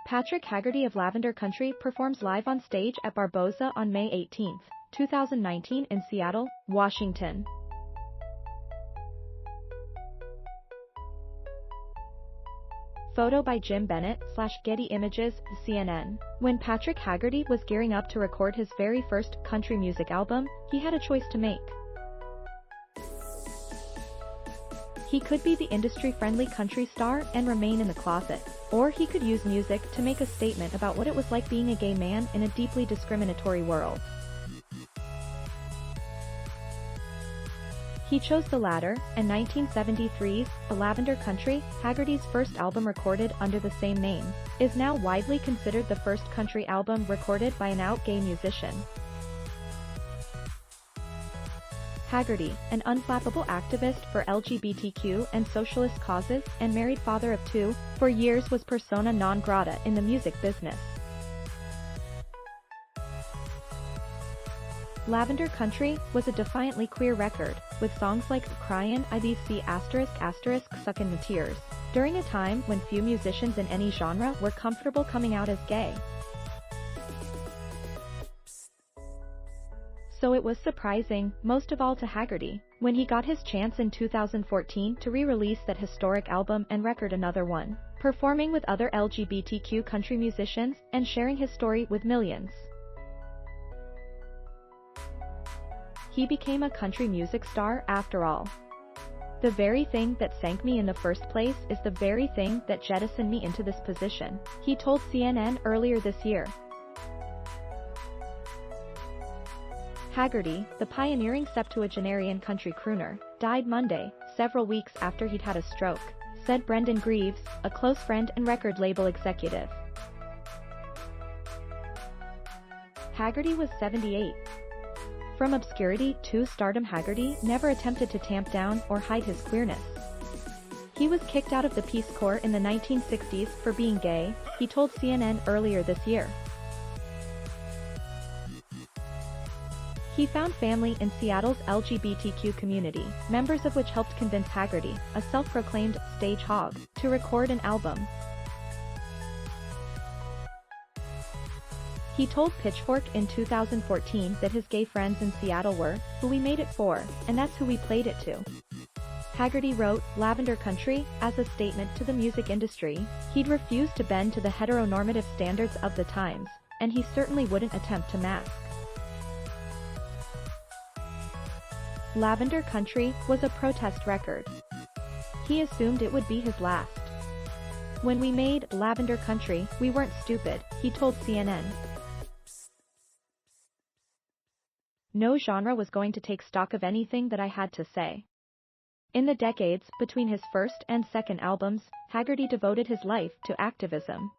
Patrick Haggerty of Lavender Country performs live on stage at Barboza on May 18, 2019 in Seattle, Washington. Photo by Jim Bennett / Getty Images, CNN. When Patrick Haggerty was gearing up to record his very first country music album, he had a choice to make. He could be the industry-friendly country star and remain in the closet, or he could use music to make a statement about what it was like being a gay man in a deeply discriminatory world. He chose the latter, and 1973's Lavender Country, Haggerty's first album recorded under the same name, is now widely considered the first country album recorded by an out gay musician. Haggerty, an unflappable activist for LGBTQ and socialist causes and married father of two, for years was persona non grata in the music business. Lavender Country was a defiantly queer record, with songs like Cryin' IBC *** Suckin' My Tears, during a time when few musicians in any genre were comfortable coming out as gay. So it was surprising, most of all to Haggerty, when he got his chance in 2014 to re-release that historic album and record another one, performing with other LGBTQ country musicians and sharing his story with millions. He became a country music star after all. The very thing that sank me in the first place is the very thing that jettisoned me into this position, he told CNN earlier this year. Haggerty, the pioneering septuagenarian country crooner, died Monday, several weeks after he'd had a stroke, said Brendan Greaves, a close friend and record label executive. Haggerty was 78. From obscurity to stardom, Haggerty never attempted to tamp down or hide his queerness. He was kicked out of the Peace Corps in the 1960s for being gay, he told CNN earlier this year. He found family in Seattle's LGBTQ community, members of which helped convince Haggerty, a self-proclaimed stage hog, to record an album. He told Pitchfork in 2014 that his gay friends in Seattle were who we made it for, and that's who we played it to. Haggerty wrote Lavender Country as a statement to the music industry. He'd refuse to bend to the heteronormative standards of the times, and he certainly wouldn't attempt to mask. Lavender Country was a protest record. He assumed it would be his last. When we made Lavender Country, we weren't stupid, he told CNN. No genre was going to take stock of anything that I had to say. In the decades between his first and second albums, Haggerty devoted his life to activism.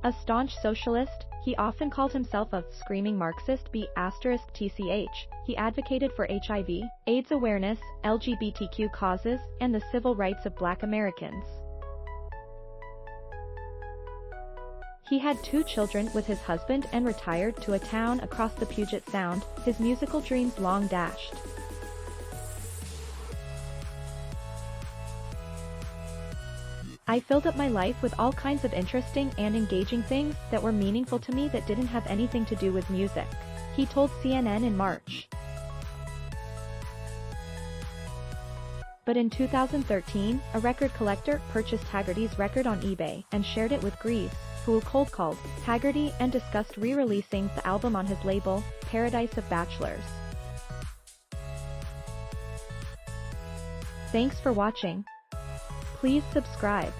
A staunch socialist, he often called himself a screaming Marxist **TCH. He advocated for HIV, AIDS awareness, LGBTQ causes, and the civil rights of Black Americans. He had 2 children with his husband and retired to a town across the Puget Sound, his musical dreams long dashed. I filled up my life with all kinds of interesting and engaging things that were meaningful to me that didn't have anything to do with music, he told CNN in March. But in 2013, a record collector purchased Haggerty's record on eBay and shared it with Greaves, who cold-called Haggerty and discussed re-releasing the album on his label, Paradise of Bachelors. Thanks for watching. Please subscribe.